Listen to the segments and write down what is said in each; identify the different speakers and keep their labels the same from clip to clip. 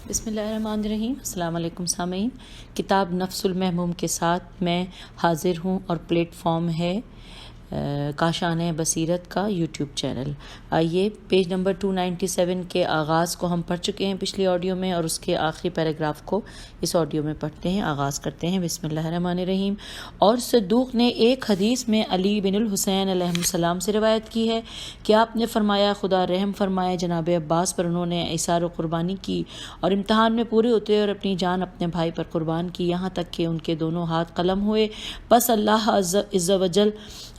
Speaker 1: بسم اللہ الرحمن الرحیم۔ السلام علیکم سامعین، کتاب نفس المحموم کے ساتھ میں حاضر ہوں اور پلیٹ فارم ہے کاشان بصیرت کا یوٹیوب چینل۔ آئیے پیج نمبر 297 کے آغاز کو ہم پڑھ چکے ہیں پچھلی آڈیو میں، اور اس کے آخری پیراگراف کو اس آڈیو میں پڑھتے ہیں، آغاز کرتے ہیں۔ بسم اللہ الرحمن الرحیم۔ اور صدوق نے ایک حدیث میں علی بن الحسین علیہ السلام سے روایت کی ہے کہ آپ نے فرمایا، خدا رحم فرمائے جناب عباس پر، انہوں نے ایثار و قربانی کی اور امتحان میں پورے اترے اور اپنی جان اپنے بھائی پر قربان کی، یہاں تک کہ ان کے دونوں ہاتھ قلم ہوئے۔ پس اللہ عز و جل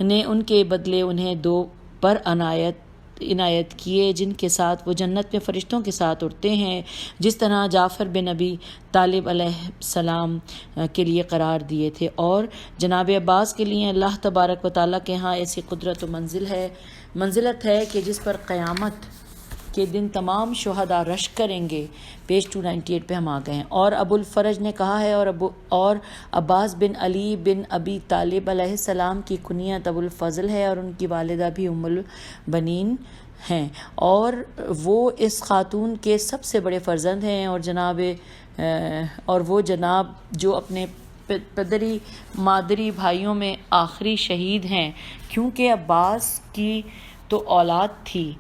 Speaker 1: نے ان کے بدلے انہیں دو پر عنایت کیے، جن کے ساتھ وہ جنت میں فرشتوں کے ساتھ اڑتے ہیں، جس طرح جعفر بن ابی طالب علیہ السلام کے لیے قرار دیے تھے، اور جناب عباس کے لیے اللہ تبارک و تعالیٰ کے ہاں ایسی قدرت و منزلت ہے کہ جس پر قیامت کے دن تمام شہداء رشک کریں گے۔ پیج 298 پہ ہم آ گئے ہیں۔ اور ابو الفرج نے کہا ہے، اور عباس بن علی بن ابی طالب علیہ السلام کی کنیت ابو الفضل ہے، اور ان کی والدہ بھی ام البنین ہیں، اور وہ اس خاتون کے سب سے بڑے فرزند ہیں، اور وہ جناب جو اپنے پدری مادری بھائیوں میں آخری شہید ہیں، کیونکہ عباس کی تو اولاد تھی،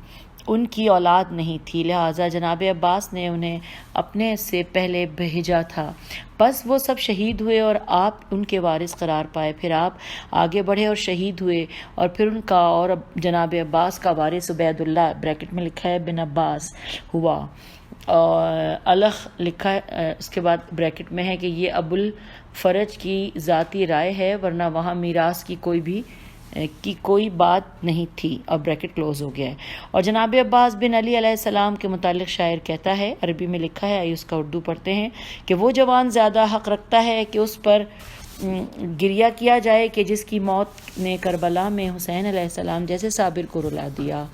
Speaker 1: ان کی اولاد نہیں تھی، لہٰذا جناب عباس نے انہیں اپنے سے پہلے بھیجا تھا۔ پس وہ سب شہید ہوئے اور آپ ان کے وارث قرار پائے، پھر آپ آگے بڑھے اور شہید ہوئے، اور پھر ان کا اور جناب عباس کا وارث عبید اللہ بریکٹ میں لکھا ہے بن عباس ہوا، اور الخ لکھا ہے، اس کے بعد بریکٹ میں ہے کہ یہ ابو الفرج کی ذاتی رائے ہے، ورنہ وہاں میراث کی کوئی بات نہیں تھی، اور بریکٹ کلوز ہو گیا ہے۔ اور جناب عباس بن علی علیہ السلام کے متعلق شاعر کہتا ہے، عربی میں لکھا ہے، آئیے اس کا اردو پڑھتے ہیں، کہ وہ جوان زیادہ حق رکھتا ہے کہ اس پر گریہ کیا جائے کہ جس کی موت نے کربلا میں حسین علیہ السلام جیسے صابر کو رلا دیا۔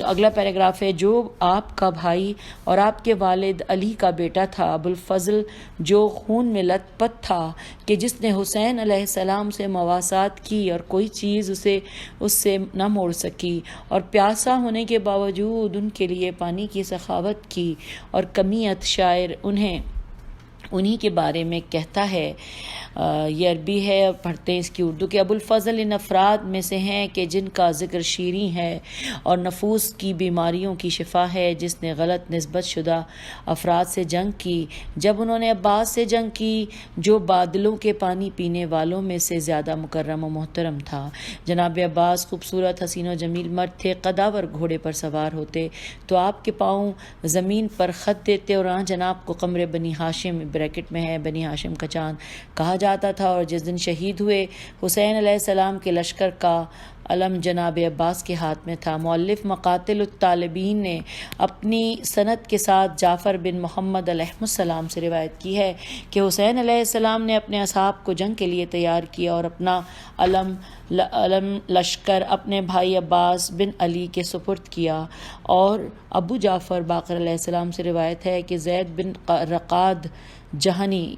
Speaker 1: اگلا پیراگراف ہے، جو آپ کا بھائی اور آپ کے والد علی کا بیٹا تھا، ابو الفضل، جو خون میں لت پت تھا، کہ جس نے حسین علیہ السلام سے مواسات کی اور کوئی چیز اس سے نہ موڑ سکی، اور پیاسا ہونے کے باوجود ان کے لیے پانی کی سخاوت کی، اور کمیت شاعر انہی کے بارے میں کہتا ہے۔ یہ عربی ہے، پڑھتے ہیں اس کی اردو کہ ابو الفضل ان افراد میں سے ہیں کہ جن کا ذکر شیریں ہے اور نفوس کی بیماریوں کی شفا ہے، جس نے غلط نسبت شدہ افراد سے جنگ کی، جب انہوں نے عباس سے جنگ کی، جو بادلوں کے پانی پینے والوں میں سے زیادہ مکرم و محترم تھا۔ جناب عباس خوبصورت حسین و جمیل مرد تھے، قداور گھوڑے پر سوار ہوتے تو آپ کے پاؤں زمین پر خط دیتے، اور جناب کو قمر بنی ہاشم بریکٹ میں ہے بنی ہاشم کا چاند کہا جاتا تھا، اور جس دن شہید ہوئے حسین علیہ السلام کے لشکر کا علم جناب عباس کے ہاتھ میں تھا۔ مؤلف مقاتل الطالبین نے اپنی سند کے ساتھ جعفر بن محمد علیہ السلام سے روایت کی ہے کہ حسین علیہ السلام نے اپنے اصحاب کو جنگ کے لیے تیار کیا اور اپنا علم لشکر اپنے بھائی عباس بن علی کے سپرد کیا۔ اور ابو جعفر باقر علیہ السلام سے روایت ہے کہ زید بن رقاد جہنی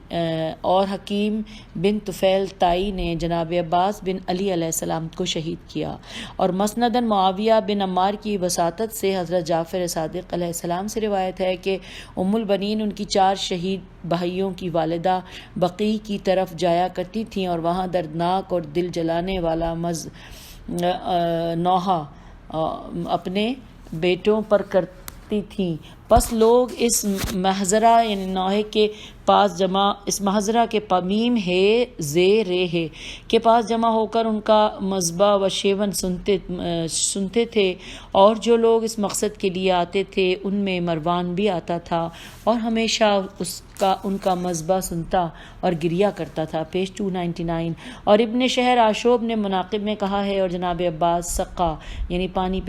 Speaker 1: اور حکیم بن طفیل تائی نے جناب عباس بن علی علیہ السلام کو شہید کیا، اور مسنداً معاویہ بن عمار کی وساطت سے حضرت جعفر صادق علیہ السلام سے روایت ہے کہ ام البنین ان کی 4 شہید بھائیوں کی والدہ بقیع کی طرف جایا کرتی تھیں، اور وہاں دردناک اور دل جلانے والا نوحہ اپنے بیٹوں پر کرتی تھیں۔ پس لوگ اس محضرہ یعنی نوحے کے پاس اس محضرہ کے میم ہے زے رے ہے کے پاس جمع ہو کر ان کا مذبح و شیون سنتے تھے، اور جو لوگ اس مقصد کے لیے آتے تھے ان میں مروان بھی آتا تھا، اور ہمیشہ ان کا مذبح سنتا اور گریہ کرتا تھا۔ پیج 299۔ اور ابن شہر آشوب نے مناقب میں کہا ہے، اور جناب عباس سقا یعنی پانی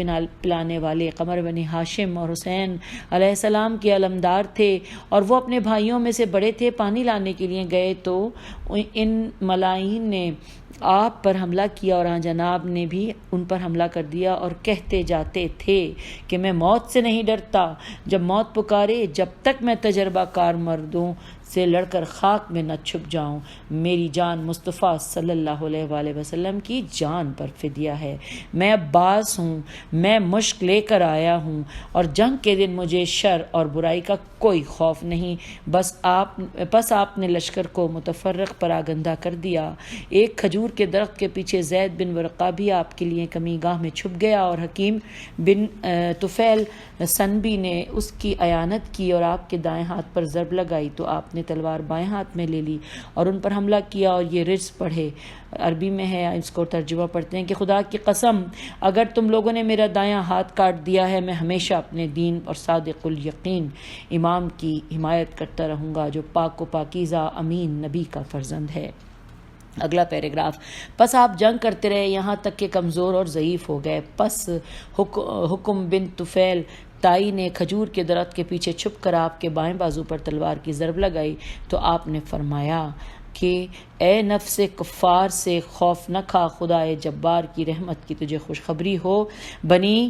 Speaker 1: پلانے والے قمر بنی ہاشم اور حسین علیہ السلام کے علمدار تھے، اور وہ اپنے بھائیوں میں سے بڑے تھے۔ پانی لانے کے لیے گئے تو ان ملائین نے آپ پر حملہ کیا اور آن جناب نے بھی ان پر حملہ کر دیا اور کہتے جاتے تھے کہ میں موت سے نہیں ڈرتا، جب موت پکارے جب تک میں تجربہ کار مردوں سے لڑ کر خاک میں نہ چھپ جاؤں، میری جان مصطفیٰ صلی اللہ علیہ وآلہ وسلم کی جان پر فدیہ ہے۔ میں عباس ہوں، میں مشک لے کر آیا ہوں، اور جنگ کے دن مجھے شر اور برائی کا کوئی خوف نہیں۔ بس آپ نے لشکر کو متفرق پراگندہ کر دیا۔ ایک کھجور کے درخت کے پیچھے زید بن ورقہ بھی آپ کے لیے کمی گاہ میں چھپ گیا، اور حکیم بن طفیل سنبی نے اس کی اعانت کی اور آپ کے دائیں ہاتھ پر ضرب لگائی تو آپ نے تلوار بائیں ہاتھ میں لے لی اور ان پر حملہ کیا، اور یہ رجز پڑھے، عربی میں ہے، اس کو ترجمہ پڑھتے ہیں کہ خدا کی قسم اگر تم لوگوں نے میرا دایاں ہاتھ کاٹ دیا ہے، میں ہمیشہ اپنے دین اور صادق الیقین امام کی حمایت کرتا رہوں گا جو پاک و پاکیزہ امین نبی کا فرزند ہے۔ اگلا پیراگراف، پس آپ جنگ کرتے رہے یہاں تک کہ کمزور اور ضعیف ہو گئے۔ پس حکم بن طفیل تائی نے کھجور کے درخت کے پیچھے چھپ کر آپ کے بائیں بازو پر تلوار کی ضرب لگائی تو آپ نے فرمایا کہ اے نفس کفار سے خوف نہ کھا، خدائے جبار کی رحمت کی تجھے خوشخبری ہو۔ بنی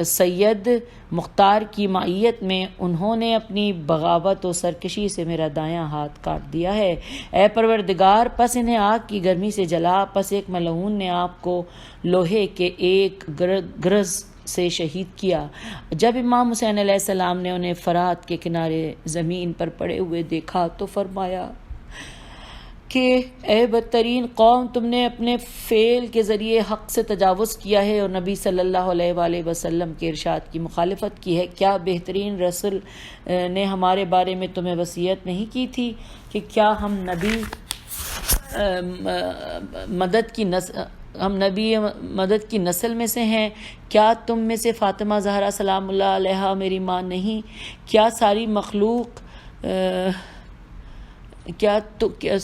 Speaker 1: سید مختار کی معیت میں انہوں نے اپنی بغاوت و سرکشی سے میرا دایاں ہاتھ کاٹ دیا ہے۔ اے پروردگار، پس انہیں آگ کی گرمی سے جلا، پس ایک ملعون نے آپ کو لوہے کے ایک گرز سے شہید کیا۔ جب امام حسین علیہ السلام نے انہیں فرات کے کنارے زمین پر پڑے ہوئے دیکھا تو فرمایا کہ اے بدترین قوم، تم نے اپنے فعل کے ذریعے حق سے تجاوز کیا ہے اور نبی صلی اللہ علیہ وآلہ وسلم کے ارشاد کی مخالفت کی ہے۔ کیا بہترین رسول نے ہمارے بارے میں تمہیں وصیت نہیں کی تھی کہ کیا ہم نبی مدد کی نسل میں سے ہیں؟ کیا تم میں سے فاطمہ زہرا سلام اللہ علیہا میری ماں نہیں؟ کیا ساری مخلوق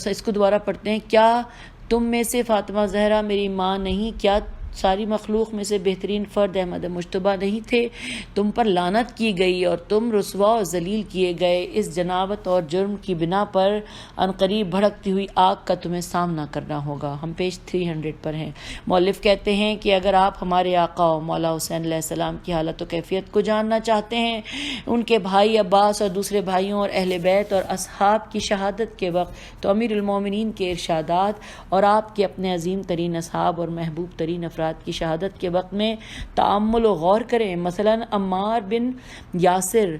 Speaker 1: اس کو دوبارہ پڑھتے ہیں، کیا تم میں سے فاطمہ زہرا میری ماں نہیں؟ کیا ساری مخلوق میں سے بہترین فرد احمد مجتبیٰ نہیں تھے؟ تم پر لعنت کی گئی اور تم رسوا و ذلیل کیے گئے۔ اس جنابت اور جرم کی بنا پر عنقریب بھڑکتی ہوئی آگ کا تمہیں سامنا کرنا ہوگا۔ ہم پیج 300 پر ہیں۔ مؤلف کہتے ہیں کہ اگر آپ ہمارے آقا و مولا حسین علیہ السلام کی حالت و کیفیت کو جاننا چاہتے ہیں، ان کے بھائی عباس اور دوسرے بھائیوں اور اہل بیت اور اصحاب کی شہادت کے وقت تو امیر المومنین کے ارشادات اور آپ کے اپنے عظیم ترین اصحاب اور محبوب ترین افراد کی شہادت کے وقت میں تأمل و غور کریں۔ مثلا عمار بن یاسر،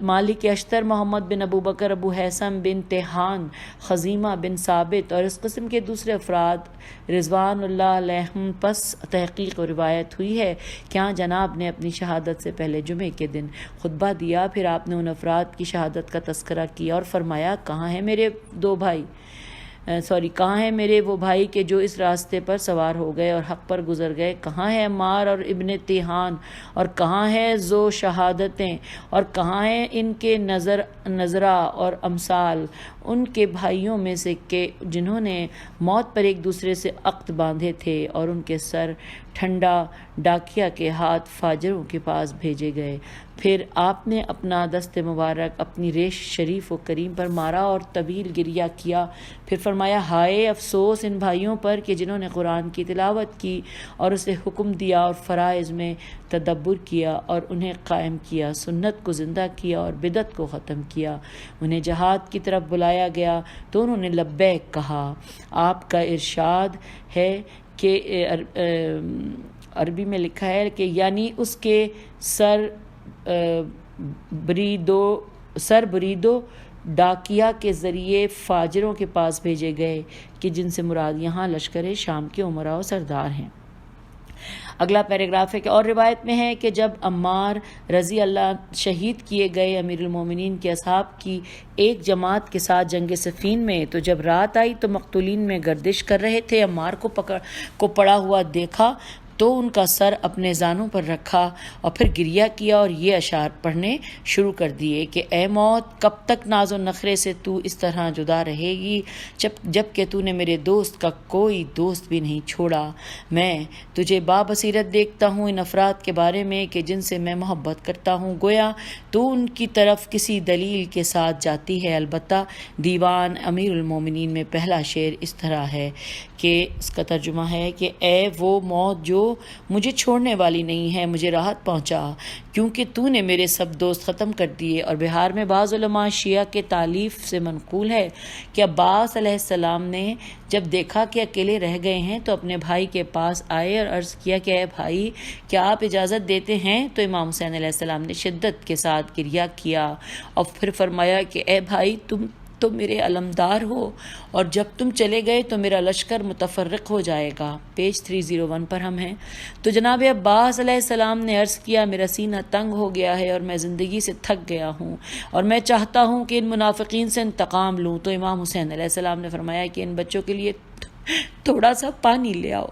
Speaker 1: مالک اشتر، محمد بن ابو بکر، ابو حیثم بن تیحان، خزیمہ بن ثابت اور اس قسم کے دوسرے افراد رضوان اللہ علیہم۔ پس تحقیق و روایت ہوئی ہے کہ ہاں جناب نے اپنی شہادت سے پہلے جمعے کے دن خطبہ دیا، پھر آپ نے ان افراد کی شہادت کا تذکرہ کیا اور فرمایا کہاں ہیں میرے وہ بھائی کہ جو اس راستے پر سوار ہو گئے اور حق پر گزر گئے؟ کہاں ہے عمار اور ابن تیحان، اور کہاں ہے ذو شہادتیں، اور کہاں ہیں ان کے نظرہ اور امثال ان کے بھائیوں میں سے کہ جنہوں نے موت پر ایک دوسرے سے عقد باندھے تھے اور ان کے سر ٹھنڈا ڈاکیا کے ہاتھ فاجروں کے پاس بھیجے گئے۔ پھر آپ نے اپنا دست مبارک اپنی ریش شریف و کریم پر مارا اور طویل گریہ کیا، پھر فرمایا ہائے افسوس ان بھائیوں پر کہ جنہوں نے قرآن کی تلاوت کی اور اسے حکم دیا اور فرائض میں تدبر کیا اور انہیں قائم کیا، سنت کو زندہ کیا اور بدعت کو ختم کیا۔ انہیں جہاد کی طرف بلایا گیا تو انہوں نے لبیک کہا۔ آپ کا ارشاد ہے کہ عربی میں لکھا ہے کہ یعنی اس کے سر بریدو ڈاکیا کے ذریعے فاجروں کے پاس بھیجے گئے کہ جن سے مراد یہاں لشکر شام کے امراء و سردار ہیں۔ اگلا پیراگراف ہے کہ اور روایت میں ہے کہ جب عمار رضی اللہ شہید کیے گئے امیر المومنین کے اصحاب کی ایک جماعت کے ساتھ جنگ صفین میں، تو جب رات آئی تو مقتولین میں گردش کر رہے تھے، عمار کو پڑا ہوا دیکھا تو ان کا سر اپنے زانوں پر رکھا اور پھر گریہ کیا اور یہ اشعار پڑھنے شروع کر دیے کہ اے موت، کب تک ناز و نخرے سے تو اس طرح جدا رہے گی جب کہ تو نے میرے دوست کا کوئی دوست بھی نہیں چھوڑا۔ میں تجھے بابصیرت دیکھتا ہوں ان افراد کے بارے میں کہ جن سے میں محبت کرتا ہوں، گویا تو ان کی طرف کسی دلیل کے ساتھ جاتی ہے۔ البتہ دیوان امیر المومنین میں پہلا شعر اس طرح ہے کہ اس کا ترجمہ ہے کہ اے وہ موت جو مجھے چھوڑنے والی نہیں ہے، مجھے راحت پہنچا کیونکہ تو نے میرے سب دوست ختم کر دیے۔ اور بہار میں بعض علماء شیعہ کے تالیف سے منقول ہے کہ عباس علیہ السلام نے جب دیکھا کہ اکیلے رہ گئے ہیں تو اپنے بھائی کے پاس آئے اور عرض کیا کہ اے بھائی، کیا آپ اجازت دیتے ہیں؟ تو امام حسین علیہ السلام نے شدت کے ساتھ گریہ کیا اور پھر فرمایا کہ اے بھائی، تم تو میرے علمدار ہو، اور جب تم چلے گئے تو میرا لشکر متفرق ہو جائے گا۔ پیج 301 پر ہم ہیں۔ تو جناب عباس علیہ السلام نے عرض کیا، میرا سینہ تنگ ہو گیا ہے اور میں زندگی سے تھک گیا ہوں اور میں چاہتا ہوں کہ ان منافقین سے انتقام لوں۔ تو امام حسین علیہ السلام نے فرمایا کہ ان بچوں کے لیے تھوڑا سا پانی لے آؤ۔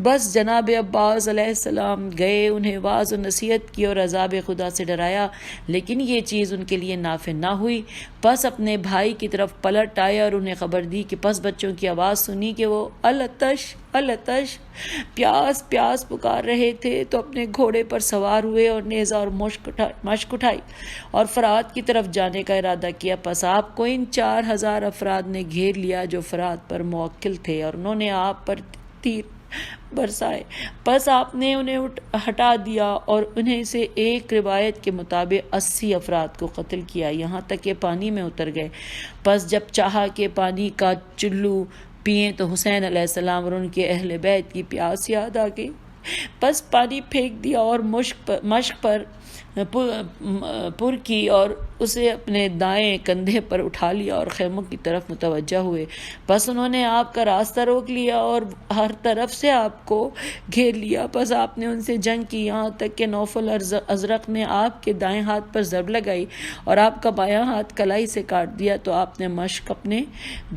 Speaker 1: بس جناب عباس علیہ السلام گئے، انہیں واعظ و نصیحت کی اور عذاب خدا سے ڈرایا، لیکن یہ چیز ان کے لیے نافع نہ ہوئی۔ پس اپنے بھائی کی طرف پلٹ آئے اور انہیں خبر دی کہ پس بچوں کی آواز سنی کہ وہ العطش العطش، پیاس پیاس پکار رہے تھے، تو اپنے گھوڑے پر سوار ہوئے اور نیزہ اور مشق اٹھائی اور فرات کی طرف جانے کا ارادہ کیا۔ پس آپ کو ان 4000 افراد نے گھیر لیا جو فرات پر موکل تھے، اور انہوں نے آپ پر تیر برسائے۔ پس آپ نے انہیں ہٹا دیا اور انہیں سے ایک روایت کے مطابق 80 افراد کو قتل کیا، یہاں تک کہ پانی میں اتر گئے۔ پس جب چاہا کہ پانی کا چلو پئیں تو حسین علیہ السلام اور ان کے اہل بیت کی پیاس یاد آ گئی۔ پس پانی پھینک دیا اور مشق پر پر کی اور اسے اپنے دائیں کندھے پر اٹھا لیا اور خیموں کی طرف متوجہ ہوئے۔ پس انہوں نے آپ کا راستہ روک لیا اور ہر طرف سے آپ کو گھیر لیا۔ پس آپ نے ان سے جنگ کی، یہاں تک کہ نوفل ازرق نے آپ کے دائیں ہاتھ پر ضرب لگائی اور آپ کا بایاں ہاتھ کلائی سے کاٹ دیا، تو آپ نے مشق اپنے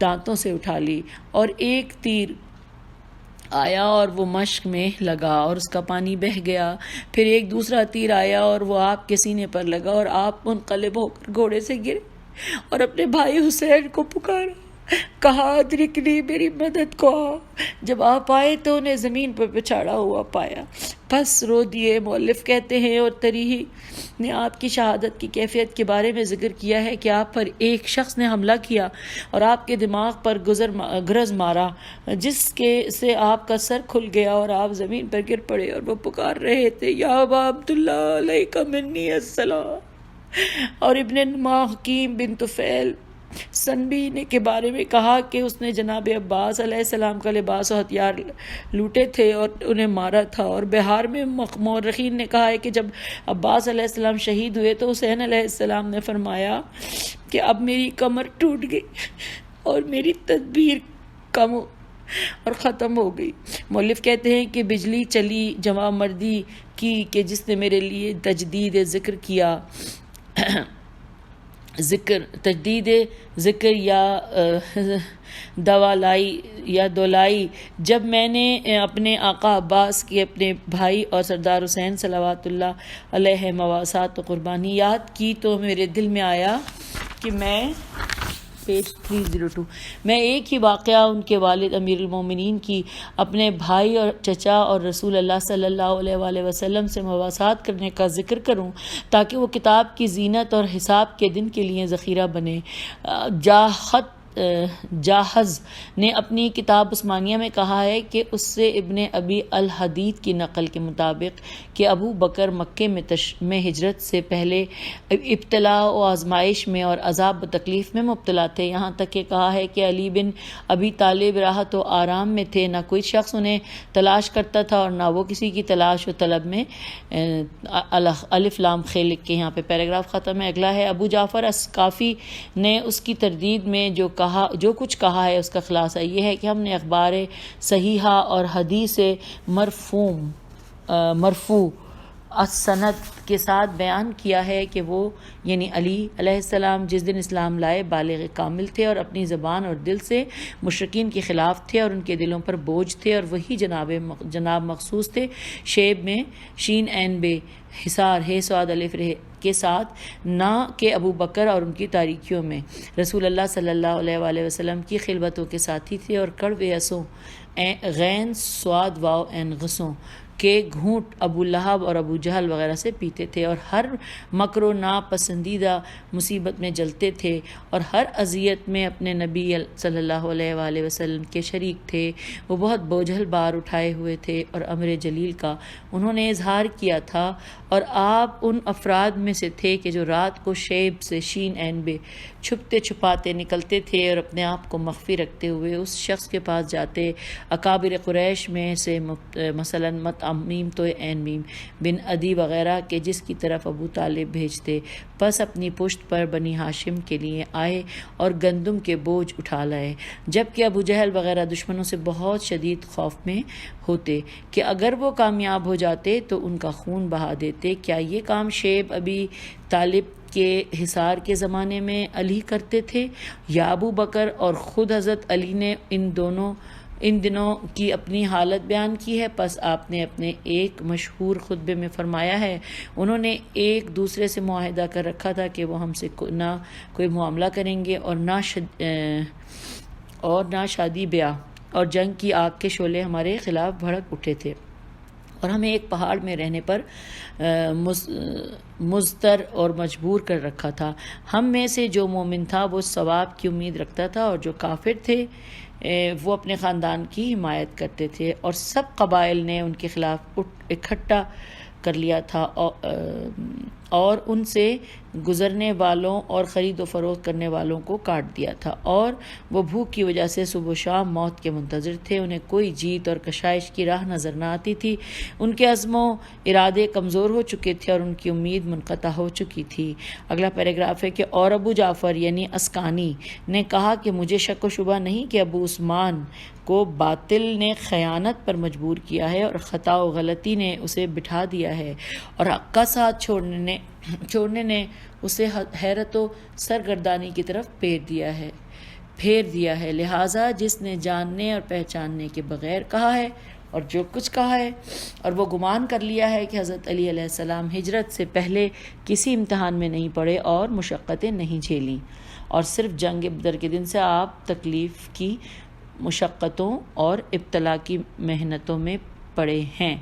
Speaker 1: دانتوں سے اٹھا لی اور ایک تیر آیا اور وہ مشق میں لگا اور اس کا پانی بہہ گیا۔ پھر ایک دوسرا تیر آیا اور وہ آپ کے سینے پر لگا اور آپ منقلب ہو کر گھوڑے سے گرے اور اپنے بھائی حسین کو پکارا، کہا ادرکنی، میری مدد کو آؤ۔ جب آپ آئے تو انہیں زمین پر بچھاڑا ہوا پایا، بس رو دیے۔ مؤلف کہتے ہیں اور تریحی نے آپ کی شہادت کی کیفیت کے بارے میں ذکر کیا ہے کہ آپ پر ایک شخص نے حملہ کیا اور آپ کے دماغ پر گرز مارا، جس سے آپ کا سر کھل گیا اور آپ زمین پر گر پڑے اور وہ پکار رہے تھے، یا ابا عبداللہ علیک منی السلام۔ اور ابن نما حکیم بن طفیل سنبی نے کے بارے میں کہا کہ اس نے جناب عباس علیہ السلام کا لباس و ہتھیار لوٹے تھے اور انہیں مارا تھا۔ اور بہار میں مورخین نے کہا ہے کہ جب عباس علیہ السلام شہید ہوئے تو حسین علیہ السلام نے فرمایا کہ اب میری کمر ٹوٹ گئی اور میری تدبیر کم اور ختم ہو گئی۔ مؤلف کہتے ہیں کہ بجلی چلی جوان مردی کی کہ جس نے میرے لیے تجدید ذکر یا دولائی جب میں نے اپنے آقا عباس کے اپنے بھائی اور سردار حسین صلوات اللہ علیہ مواسات و قربانی یاد کی تو میرے دل میں آیا کہ میں پیج 302 میں ایک ہی واقعہ ان کے والد امیر المومنین کی اپنے بھائی اور چچا اور رسول اللہ صلی اللہ علیہ وآلہ وسلم سے مواسات کرنے کا ذکر کروں تاکہ وہ کتاب کی زینت اور حساب کے دن کے لیے ذخیرہ بنے۔ جاحظ نے اپنی کتاب عثمانیہ میں کہا ہے کہ اس سے ابن ابی الحدید کی نقل کے مطابق کہ ابو بکر مکے میں ہجرت سے پہلے ابتلا و آزمائش میں اور عذاب و تکلیف میں مبتلا تھے، یہاں تک کہ کہا ہے کہ علی بن ابی طالب راحت و آرام میں تھے، نہ کوئی شخص انہیں تلاش کرتا تھا اور نہ وہ کسی کی تلاش و طلب میں۔ الف لام خ لکھ کے یہاں پہ پیراگراف ختم ہے۔ اگلا ہے ابو جعفر اسقافی نے اس کی تردید میں جو کچھ کہا ہے اس کا خلاصہ یہ ہے کہ ہم نے اخبار صحیحہ اور حدیث مرفوع السند کے ساتھ بیان کیا ہے کہ وہ یعنی علی علیہ السلام جس دن اسلام لائے بالغ کامل تھے اور اپنی زبان اور دل سے مشرکین کے خلاف تھے اور ان کے دلوں پر بوجھ تھے، اور وہی جناب مخصوص تھے شیب میں شین عین بے حصار ہے صاد الف رہ کے ساتھ، نہ کہ ابو بکر اور ان کی تاریکیوں میں رسول اللہ صلی اللہ علیہ وآلہ وسلم کی خلوتوں کے ساتھی تھے، اور کڑوے اسوں غین سواد واو عین غصوں کے گھونٹ ابو لہب اور ابو جہل وغیرہ سے پیتے تھے، اور ہر مکر و ناپسندیدہ مصیبت میں جلتے تھے، اور ہر اذیت میں اپنے نبی صلی اللہ علیہ وآلہ وسلم کے شریک تھے۔ وہ بہت بوجھل بار اٹھائے ہوئے تھے اور امر جلیل کا انہوں نے اظہار کیا تھا، اور آپ ان افراد میں سے تھے کہ جو رات کو شیب سے شین عین بے چھپتے چھپاتے نکلتے تھے اور اپنے آپ کو مخفی رکھتے ہوئے اس شخص کے پاس جاتے اکابر قریش میں سے مثلاً مطعم تو عین میم بن عدی وغیرہ کے جس کی طرف ابو طالب بھیجتے، پس اپنی پشت پر بنی ہاشم کے لیے آئے اور گندم کے بوجھ اٹھا لائے، جبکہ ابو جہل وغیرہ دشمنوں سے بہت شدید خوف میں ہوتے کہ اگر وہ کامیاب ہو جاتے تو ان کا خون بہا دیتے۔ کیا یہ کام شیب ابی طالب کے حصار کے زمانے میں علی کرتے تھے یا ابو بکر؟ اور خود حضرت علی نے ان دنوں کی اپنی حالت بیان کی ہے۔ پس آپ نے اپنے ایک مشہور خطبے میں فرمایا ہے، انہوں نے ایک دوسرے سے معاہدہ کر رکھا تھا کہ وہ ہم سے نہ کوئی معاملہ کریں گے اور نہ شادی بیاہ، اور جنگ کی آگ کے شعلے ہمارے خلاف بھڑک اٹھے تھے، اور ہمیں ایک پہاڑ میں رہنے پر مضطر اور مجبور کر رکھا تھا۔ ہم میں سے جو مومن تھا وہ ثواب کی امید رکھتا تھا، اور جو کافر تھے وہ اپنے خاندان کی حمایت کرتے تھے، اور سب قبائل نے ان کے خلاف اکٹھا کر لیا تھا، اور ان سے گزرنے والوں اور خرید و فروخت کرنے والوں کو کاٹ دیا تھا، اور وہ بھوک کی وجہ سے صبح و شام موت کے منتظر تھے۔ انہیں کوئی جیت اور کشائش کی راہ نظر نہ آتی تھی، ان کے عزم و ارادے کمزور ہو چکے تھے اور ان کی امید منقطع ہو چکی تھی۔ اگلا پیراگراف ہے کہ اور ابو جعفر یعنی اسکانی نے کہا کہ مجھے شک و شبہ نہیں کہ ابو عثمان کو باطل نے خیانت پر مجبور کیا ہے، اور خطا و غلطی نے اسے بٹھا دیا ہے، اور حق کا ساتھ چھوڑنے نے اسے حیرت و سرگردانی کی طرف پھیر دیا ہے۔ لہٰذا جس نے جاننے اور پہچاننے کے بغیر کہا ہے اور جو کچھ کہا ہے، اور وہ گمان کر لیا ہے کہ حضرت علی علیہ السلام ہجرت سے پہلے کسی امتحان میں نہیں پڑے اور مشقتیں نہیں جھیلیں، اور صرف جنگ بدر کے دن سے آپ تکلیف کی مشقتوں اور ابتلا کی محنتوں میں پڑے ہیں۔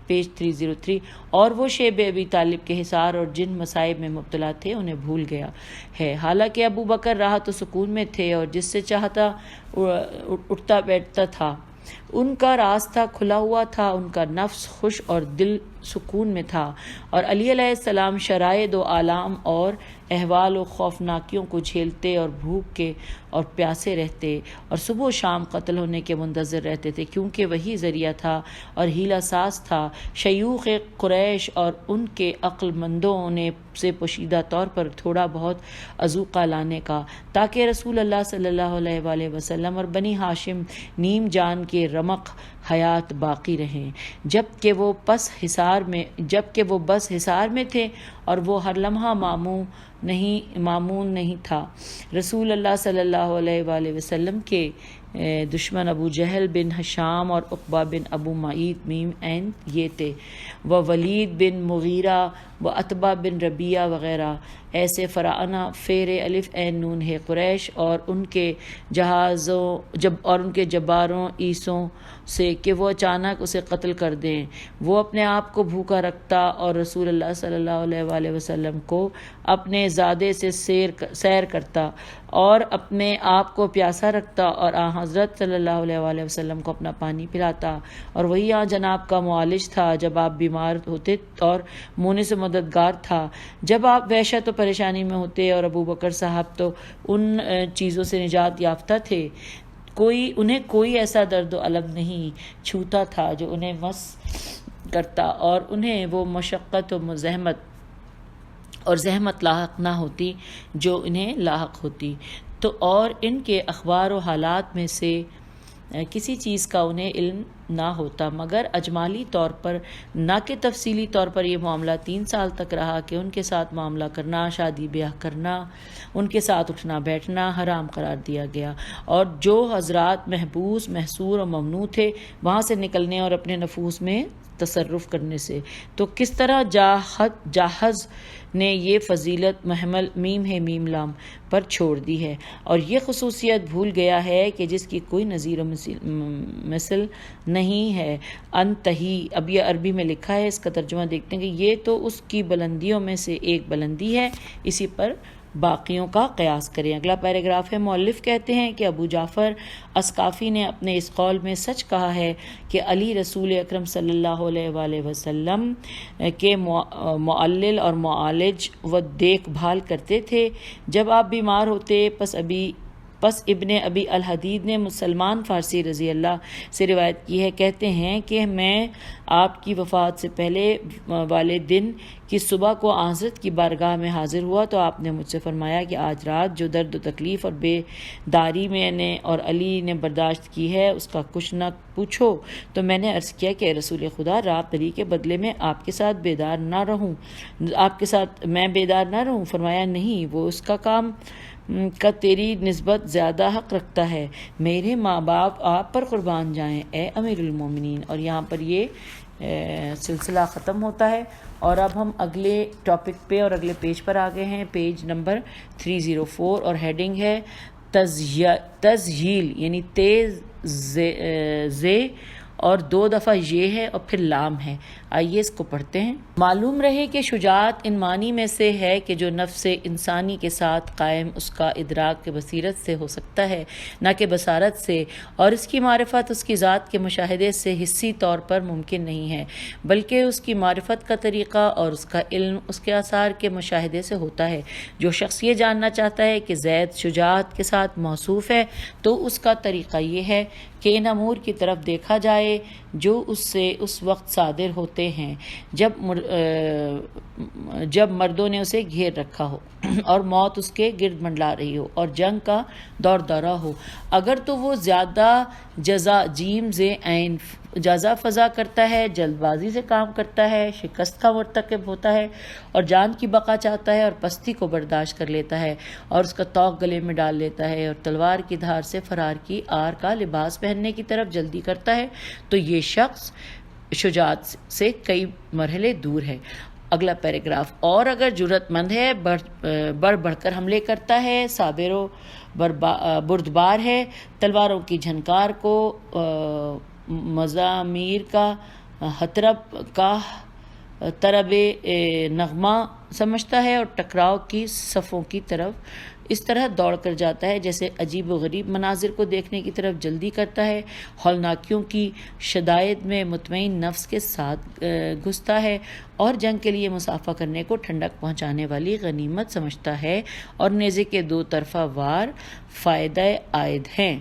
Speaker 1: پیج 303۔ اور وہ شیب ابی طالب کے حصار اور جن مصائب میں مبتلا تھے انہیں بھول گیا ہے، حالانکہ ابو بکر راحت و سکون میں تھے اور جس سے چاہتا اٹھتا بیٹھتا تھا، ان کا راستہ کھلا ہوا تھا، ان کا نفس خوش اور دل سکون میں تھا، اور علی علیہ السلام شرائط و آلام اور احوال و خوفناکیوں کو جھیلتے اور بھوک کے اور پیاسے رہتے، اور صبح و شام قتل ہونے کے منتظر رہتے تھے، کیونکہ وہی ذریعہ تھا اور ہیلہ ساز تھا شیوخ قریش اور ان کے عقل مندوں نے سے پوشیدہ طور پر تھوڑا بہت اذوقہ لانے کا، تاکہ رسول اللہ صلی اللہ علیہ وآلہ وسلم اور بنی ہاشم نیم جان کے رمق حیات باقی رہیں، جبکہ وہ بس حصار میں تھے اور وہ ہر لمحہ مامون نہیں تھا۔ رسول اللہ صلی اللہ علیہ وآلہ وسلم کے دشمن ابو جہل بن ہشام اور عقبہ بن ابو معیط میم عین یہ تھے، و ولید بن مغیرہ و عتبہ بن ربیعہ وغیرہ ایسے فراعنہ فیر الف عین نون ہے قریش اور ان کے جباروں عیسوں سے کہ وہ اچانک اسے قتل کر دیں۔ وہ اپنے آپ کو بھوکا رکھتا اور رسول اللہ صلی اللہ علیہ وآلہ وسلم کو اپنے زادے سے سیر کرتا اور اپنے آپ کو پیاسا رکھتا، اور حضرت صلی اللہ علیہ وآلہ وسلم کو اپنا پانی پلاتا، اور وہی جناب کا معالج تھا جب آپ بیمار ہوتے اور مونس و مددگار تھا جب آپ وحشت و پریشانی میں ہوتے، اور ابو بکر صاحب تو ان چیزوں سے نجات یافتہ تھے، انہیں کوئی ایسا درد و الم نہیں چھوتا تھا جو انہیں مس کرتا، اور انہیں وہ مشقت و زحمت لاحق نہ ہوتی جو انہیں لاحق ہوتی، تو اور ان کے اخبار و حالات میں سے کسی چیز کا انہیں علم نہ ہوتا، مگر اجمالی طور پر نہ کہ تفصیلی طور پر یہ معاملہ 3 سال تک رہا کہ ان کے ساتھ معاملہ کرنا، شادی بیاہ کرنا، ان کے ساتھ اٹھنا بیٹھنا حرام قرار دیا گیا، اور جو حضرات محبوس، محصور اور ممنوع تھے وہاں سے نکلنے اور اپنے نفوس میں تصرف کرنے سے، تو کس طرح جاہز نے یہ فضیلت محمل میم ہے میم لام پر چھوڑ دی ہے، اور یہ خصوصیت بھول گیا ہے کہ جس کی کوئی نظیر و مثل نہیں ہے۔ انتہی، اب یہ عربی میں لکھا ہے، اس کا ترجمہ دیکھتے ہیں کہ یہ تو اس کی بلندیوں میں سے ایک بلندی ہے، اسی پر باقیوں کا قیاس کریں۔ اگلا پیراگراف ہے، مؤلف کہتے ہیں کہ ابو جعفر اسقافی نے اپنے اس قول میں سچ کہا ہے کہ علی رسول اکرم صلی اللہ علیہ وآلہ وسلم کے معلل اور معالج و دیکھ بھال کرتے تھے جب آپ بیمار ہوتے۔ پس ابن ابی الحدید نے مسلمان فارسی رضی اللہ سے روایت کی ہے، کہتے ہیں کہ میں آپ کی وفات سے پہلے والے دن کی صبح کو حضرت کی بارگاہ میں حاضر ہوا تو آپ نے مجھ سے فرمایا کہ آج رات جو درد و تکلیف اور بے داری میں نے اور علی نے برداشت کی ہے اس کا کچھ نہ پوچھو۔ تو میں نے عرض کیا کہ رسول خدا، رات علی کے بدلے میں آپ کے ساتھ بیدار نہ رہوں؟ فرمایا نہیں، وہ اس کا کام کا تیری نسبت زیادہ حق رکھتا ہے، میرے ماں باپ آپ پر قربان جائیں اے امیر المومنین۔ اور یہاں پر یہ سلسلہ ختم ہوتا ہے، اور اب ہم اگلے ٹاپک پہ اور اگلے پیج پر آ گئے ہیں، پیج نمبر 304، اور ہیڈنگ ہے تزہیل، یعنی تیز زے اور 2 دفعہ یہ ہے اور پھر لام ہے۔ آئیے اس کو پڑھتے ہیں۔ معلوم رہے کہ شجاعت ان معنی میں سے ہے کہ جو نفس انسانی کے ساتھ قائم اس کا ادراک کے بصیرت سے ہو سکتا ہے، نہ کہ بصارت سے، اور اس کی معرفت اس کی ذات کے مشاہدے سے حسی طور پر ممکن نہیں ہے، بلکہ اس کی معرفت کا طریقہ اور اس کا علم اس کے آثار کے مشاہدے سے ہوتا ہے۔ جو شخص یہ جاننا چاہتا ہے کہ زید شجاعت کے ساتھ موصوف ہے تو اس کا طریقہ یہ ہے کہ ان امور کی طرف دیکھا جائے جو اس سے اس وقت صادر ہوتے ہیں جب مردوں نے اسے گھیر رکھا ہو اور موت اس کے گرد منڈلا رہی ہو اور جنگ کا دور دورہ ہو، اگر تو وہ زیادہ جزا فضا کرتا ہے، جلد بازی سے کام کرتا ہے، شکست کا مرتکب ہوتا ہے اور جان کی بقا چاہتا ہے اور پستی کو برداشت کر لیتا ہے اور اس کا طوق گلے میں ڈال لیتا ہے اور تلوار کی دھار سے فرار کی آر کا لباس پہننے کی طرف جلدی کرتا ہے، تو یہ شخص شجاعت سے کئی مرحلے دور ہے۔ اگلا پیراگراف، اور اگر جرت مند ہے، بڑھ کر حملے کرتا ہے، صابر و بردبار ہے، تلواروں کی جھنکار کو مزامیر کا حطرب کا طرب نغمہ سمجھتا ہے اور ٹکراؤ کی صفوں کی طرف اس طرح دوڑ کر جاتا ہے جیسے عجیب و غریب مناظر کو دیکھنے کی طرف جلدی کرتا ہے، ہولناکیوں کی شدائد میں مطمئن نفس کے ساتھ گھستا ہے اور جنگ کے لیے مسافہ کرنے کو ٹھنڈک پہنچانے والی غنیمت سمجھتا ہے، اور نیزے کے 2 طرفہ وار فائدہ عائد ہیں۔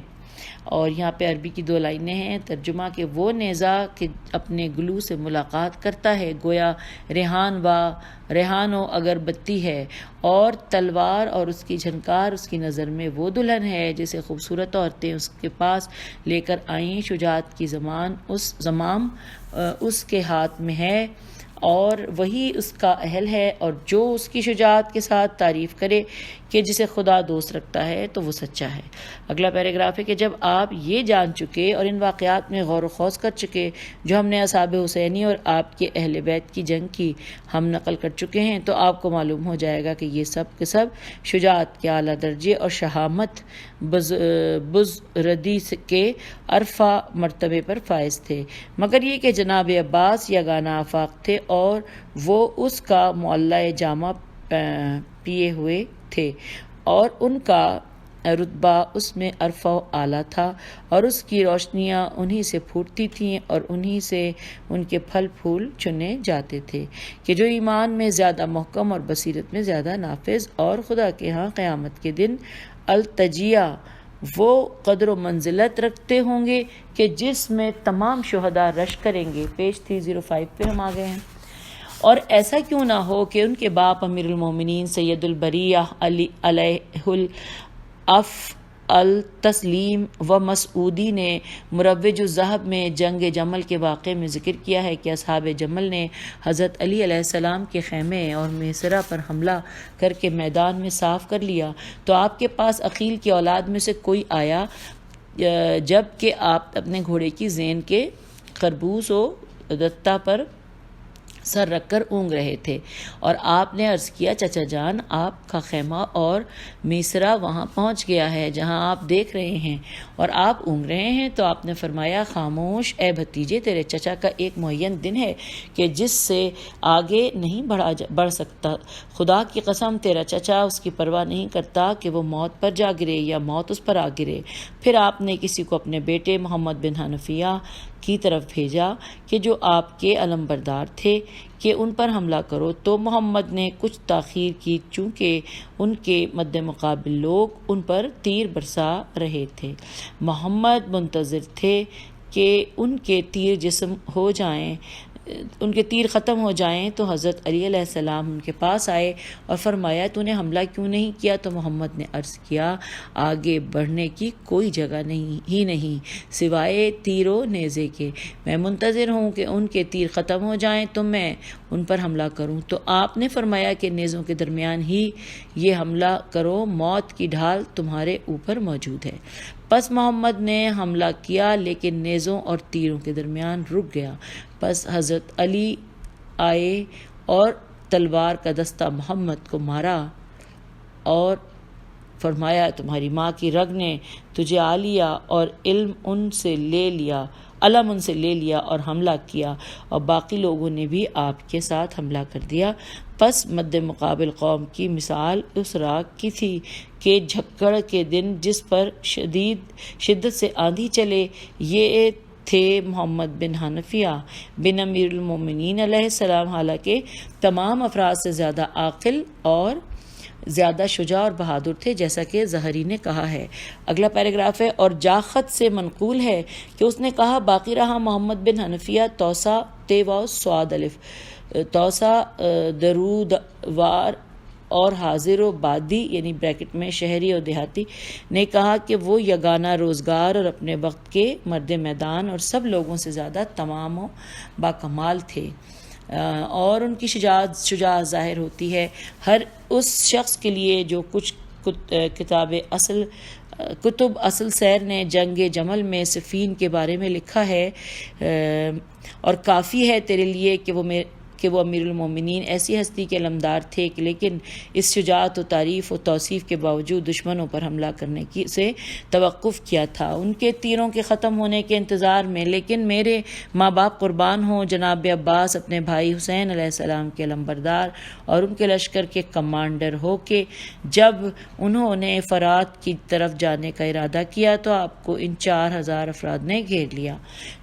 Speaker 1: اور یہاں پہ عربی کی 2 لائنیں ہیں، ترجمہ کہ وہ نیزہ کہ اپنے گلو سے ملاقات کرتا ہے گویا ریحان و اگربتی ہے، اور تلوار اور اس کی جھنکار اس کی نظر میں وہ دلہن ہے جسے خوبصورت عورتیں اس کے پاس لے کر آئیں، شجاعت کی زمام اس کے ہاتھ میں ہے اور وہی اس کا اہل ہے، اور جو اس کی شجاعت کے ساتھ تعریف کرے کہ جسے خدا دوست رکھتا ہے تو وہ سچا ہے۔ اگلا پیراگراف ہے کہ جب آپ یہ جان چکے اور ان واقعات میں غور و خوض کر چکے جو ہم نے اصحاب حسینی اور آپ کے اہل بیت کی جنگ کی ہم نقل کر چکے ہیں، تو آپ کو معلوم ہو جائے گا کہ یہ سب کے سب شجاعت کے اعلیٰ درجے اور شہامت بزردی کے عرفہ مرتبے پر فائز تھے، مگر یہ کہ جناب عباس یگانہ آفاق تھے اور وہ اس کا معلّہ جامہ پیے ہوئے تھے، اور ان کا رتبہ اس میں عرفہ و اعلیٰ تھا، اور اس کی روشنیاں انہی سے پھوٹتی تھیں اور انہی سے ان کے پھل پھول چنے جاتے تھے کہ جو ایمان میں زیادہ محکم اور بصیرت میں زیادہ نافذ، اور خدا کے ہاں قیامت کے دن التجیہ وہ قدر و منزلت رکھتے ہوں گے کہ جس میں تمام شہداء رش کریں گے۔ پیج 305 پہ ہم آ گئے ہیں۔ اور ایسا کیوں نہ ہو کہ ان کے باپ امیر المومنین سید البریہ علیہ التسلیم و مسعودی نے مروج الذہب میں جنگ جمل کے واقعے میں ذکر کیا ہے کہ اصحاب جمل نے حضرت علی علیہ السلام کے خیمے اور میسرہ پر حملہ کر کے میدان میں صاف کر لیا، تو آپ کے پاس عقیل کی اولاد میں سے کوئی آیا جب کہ آپ اپنے گھوڑے کی زین کے خربوس و دتا پر سر رکھ کر اونگ رہے تھے، اور آپ نے عرض کیا چچا جان، آپ کا خیمہ اور میسرہ وہاں پہنچ گیا ہے جہاں آپ دیکھ رہے ہیں اور آپ اونگ رہے ہیں۔ تو آپ نے فرمایا خاموش اے بھتیجے، تیرے چچا کا ایک معین دن ہے کہ جس سے آگے نہیں بڑھ سکتا، خدا کی قسم تیرا چچا اس کی پرواہ نہیں کرتا کہ وہ موت پر جا گرے یا موت اس پر آ گرے۔ پھر آپ نے کسی کو اپنے بیٹے محمد بن حنفیہ کی طرف بھیجا کہ جو آپ کے علمبردار تھے کہ ان پر حملہ کرو، تو محمد نے کچھ تاخیر کی چونکہ ان کے مد مقابل لوگ ان پر تیر برسا رہے تھے۔ محمد منتظر تھے کہ ان کے تیر ختم ہو جائیں تو حضرت علی علیہ السلام ان کے پاس آئے اور فرمایا تو نے حملہ کیوں نہیں کیا؟ تو محمد نے عرض کیا آگے بڑھنے کی کوئی جگہ نہیں سوائے تیر و نیزے کے، میں منتظر ہوں کہ ان کے تیر ختم ہو جائیں تو میں ان پر حملہ کروں۔ تو آپ نے فرمایا کہ نیزوں کے درمیان ہی یہ حملہ کرو، موت کی ڈھال تمہارے اوپر موجود ہے۔ پس محمد نے حملہ کیا لیکن نیزوں اور تیروں کے درمیان رک گیا۔ پس حضرت علی آئے اور تلوار کا دستہ محمد کو مارا اور فرمایا تمہاری ماں کی رگ نے تجھے آ لیا اور علم ان سے لے لیا اور حملہ کیا، اور باقی لوگوں نے بھی آپ کے ساتھ حملہ کر دیا۔ پس مد مقابل قوم کی مثال اس راگ کی تھی کہ جھکڑ کے دن جس پر شدت سے آندھی چلے، یہ تھے محمد بن حنفیہ بن امیر المومنین علیہ السلام، حالانکہ تمام افراد سے زیادہ عاقل اور زیادہ شجاع اور بہادر تھے، جیسا کہ زہری نے کہا ہے۔ اگلا پیراگراف ہے، اور جاخت سے منقول ہے کہ اس نے کہا باقی رہا محمد بن حنفیہ توسا تے واو سواد الف توسا درود وار اور حاضر و بادی یعنی بریکٹ میں شہری اور دیہاتی نے کہا کہ وہ یگانہ روزگار اور اپنے وقت کے مرد میدان اور سب لوگوں سے زیادہ تمام و باکمال تھے، اور ان کی شجاعت ظاہر ہوتی ہے ہر اس شخص کے لیے جو کچھ کتب اصل سیر نے جنگ جمل میں صفین کے بارے میں لکھا ہے، اور کافی ہے تیرے لیے کہ وہ امیر المومنین ایسی ہستی کے علمدار تھے کہ لیکن اس شجاعت و تعریف و توصیف کے باوجود دشمنوں پر حملہ کرنے سے توقف کیا تھا، ان کے تیروں کے ختم ہونے کے انتظار میں۔ لیکن میرے ماں باپ قربان ہوں، جناب عباس اپنے بھائی حسین علیہ السلام کے علمبردار اور ان کے لشکر کے کمانڈر ہو کے جب انہوں نے فرات کی طرف جانے کا ارادہ کیا تو آپ کو ان 4000 افراد نے گھیر لیا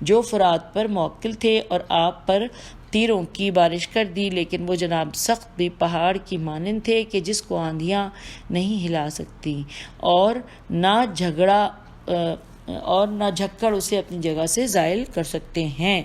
Speaker 1: جو فرات پر موکل تھے، اور آپ پر تیروں کی بارش کر دی، لیکن وہ جناب سخت بھی پہاڑ کی مانند تھے کہ جس کو آندھیاں نہیں ہلا سکتی، اور نہ جھکڑ اسے اپنی جگہ سے زائل کر سکتے ہیں۔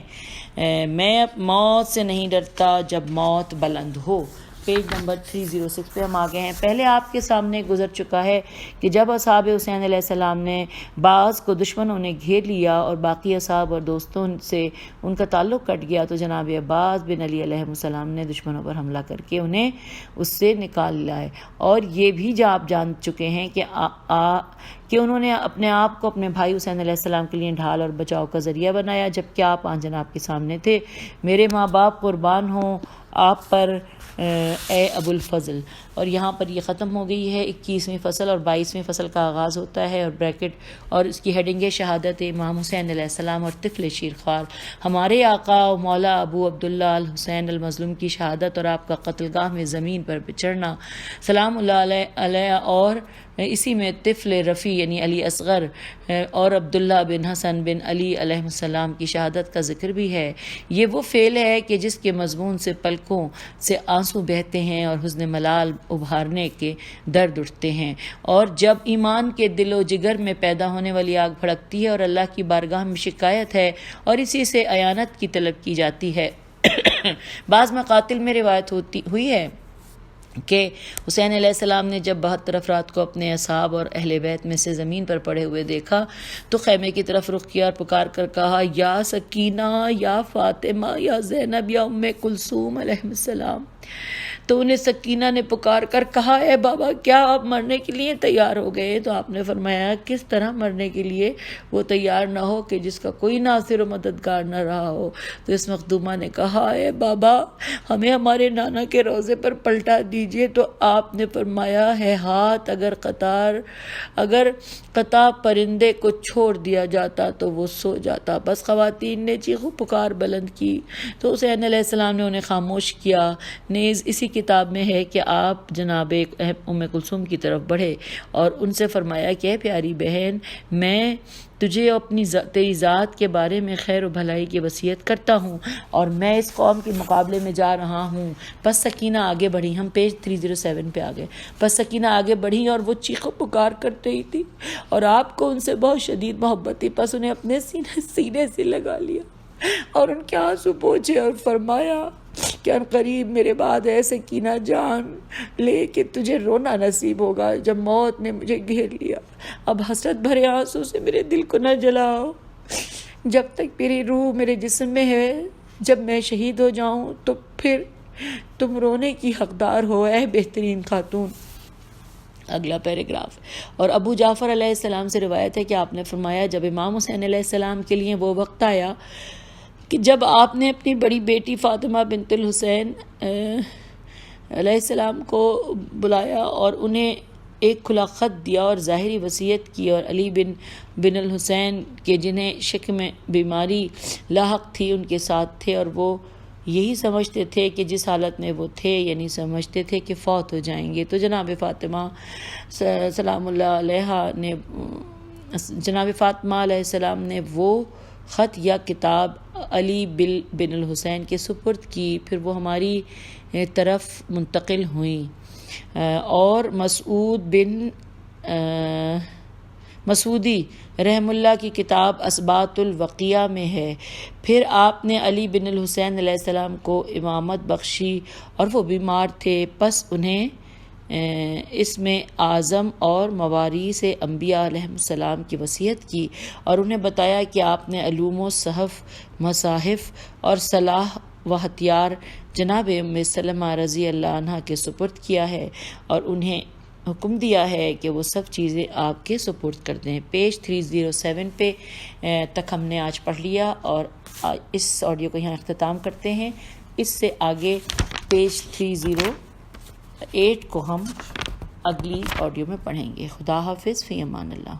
Speaker 1: میں موت سے نہیں ڈرتا جب موت بلند ہو۔ پیج نمبر 306 پہ ہم آگے ہیں۔ پہلے آپ کے سامنے گزر چکا ہے کہ جب اصحاب حسین علیہ السلام نے بعض کو دشمنوں نے گھیر لیا اور باقی اصحاب اور دوستوں سے ان کا تعلق کٹ گیا، تو جناب عباس بن علی علیہ السلام نے دشمنوں پر حملہ کر کے انہیں اس سے نکال لائے، اور یہ بھی آپ جان چکے ہیں کہ انہوں نے اپنے آپ کو اپنے بھائی حسین علیہ السلام کے لیے ڈھال اور بچاؤ کا ذریعہ بنایا، جبکہ آپ آن جناب کے سامنے تھے۔ میرے ماں باپ قربان ہوں آپ پر اے ابو الفضل۔ اور یہاں پر یہ ختم ہو گئی ہے 21ویں فصل، اور 22ویں فصل کا آغاز ہوتا ہے، اور بریکٹ اور اس کی ہیڈنگ ہے شہادت امام حسین علیہ السلام اور طفل شیرخوار، ہمارے آقا و مولا ابو عبداللہ الحسین المظلوم کی شہادت اور آپ کا قتل گاہ میں زمین پر بچھڑنا سلام اللہ علیہ، اور اسی میں طفل رفیع یعنی علی اصغر اور عبداللہ بن حسن بن علی علیہ السلام کی شہادت کا ذکر بھی ہے۔ یہ وہ فعل ہے کہ جس کے مضمون سے پلکوں سے آنسو بہتے ہیں اور حزن ملال ابھارنے کے درد اٹھتے ہیں، اور جب ایمان کے دل و جگر میں پیدا ہونے والی آگ بھڑکتی ہے اور اللہ کی بارگاہ میں شکایت ہے اور اسی سے اعانت کی طلب کی جاتی ہے۔ بعض مقاتل میں روایت ہوئی ہے کہ حسین علیہ السلام نے جب 72 افراد کو اپنے اصحاب اور اہل بیت میں سے زمین پر پڑے ہوئے دیکھا تو خیمے کی طرف رخ کیا اور پکار کر کہا، یا سکینہ، یا فاطمہ، یا زینب، یا ام کلثوم علیہ السلام۔ تو انہیں سکینہ نے پکار کر کہا، اے بابا، کیا آپ مرنے کے لیے تیار ہو گئے؟ تو آپ نے فرمایا، کس طرح مرنے کے لیے وہ تیار نہ ہو کہ جس کا کوئی ناصر و مددگار نہ رہا ہو؟ تو اس مخدومہ نے کہا، اے بابا، ہمیں ہمارے نانا کے روضے پر پلٹا دیجئے۔ تو آپ نے فرمایا، ہے ہاتھ اگر قطع پرندے کو چھوڑ دیا جاتا تو وہ سو جاتا۔ بس خواتین نے چیخ و پکار بلند کی تو حسین علیہ السلام نے انہیں خاموش کیا۔ نیز اسی کتاب میں ہے کہ آپ جناب ام کلثوم کی طرف بڑھے اور ان سے فرمایا کہ اے پیاری بہن، میں تجھے تیری ذات کے بارے میں خیر و بھلائی کی وصیت کرتا ہوں اور میں اس قوم کے مقابلے میں جا رہا ہوں۔ پس سکینہ آگے بڑھی، ہم پیج 307 پہ آگئے۔ پس سکینہ آگے بڑھی اور وہ چیخ و پکار کرتے ہی تھی اور آپ کو ان سے بہت شدید محبت تھی، پس انہیں اپنے سینے سے لگا لیا اور ان کے آنسو پوچھے اور فرمایا کہ ان قریب میرے بعد ہے سکینہ جان، لے کہ تجھے رونا نصیب ہوگا جب موت نے مجھے گھیر لیا۔ اب حسرت بھرے آنسو سے میرے دل کو نہ جلاؤ، جب تک میری روح میرے جسم میں ہے، جب میں شہید ہو جاؤں تو پھر تم رونے کی حقدار ہو اے بہترین خاتون۔ اگلا پیراگراف۔ اور ابو جعفر علیہ السلام سے روایت ہے کہ آپ نے فرمایا، جب امام حسین علیہ السلام کے لیے وہ وقت آیا کہ جب آپ نے اپنی بڑی بیٹی فاطمہ بنت الحسین علیہ السلام کو بلایا اور انہیں ایک کھلا خط دیا اور ظاہری وصیت کی، اور علی بن الحسین کے جنہیں شک میں بیماری لاحق تھی ان کے ساتھ تھے، اور وہ یہی سمجھتے تھے کہ جس حالت میں وہ تھے، یعنی سمجھتے تھے کہ فوت ہو جائیں گے، تو جناب فاطمہ علیہ السلام نے وہ خط یا کتاب علی بن الحسین کے سپرد کی، پھر وہ ہماری طرف منتقل ہوئیں، اور مسعودی رحم اللہ کی کتاب اثبات الوقیہ میں ہے۔ پھر آپ نے علی بن الحسین علیہ السلام کو امامت بخشی اور وہ بیمار تھے، پس انہیں اس میں اعظم اور مواریث انبیاء علیہ السلام کی وصیت کی، اور انہیں بتایا کہ آپ نے علوم و صحف، مصاحف اور سلاح و ہتھیار جناب ام سلمہ رضی اللہ عنہ کے سپرد کیا ہے، اور انہیں حکم دیا ہے کہ وہ سب چیزیں آپ کے سپرد کر دیں۔ پیج 307 پہ تک ہم نے آج پڑھ لیا، اور اس آڈیو کو یہاں اختتام کرتے ہیں۔ اس سے آگے پیج 308 کو ہم اگلی آڈیو میں پڑھیں گے۔ خدا حافظ، فی امان اللہ۔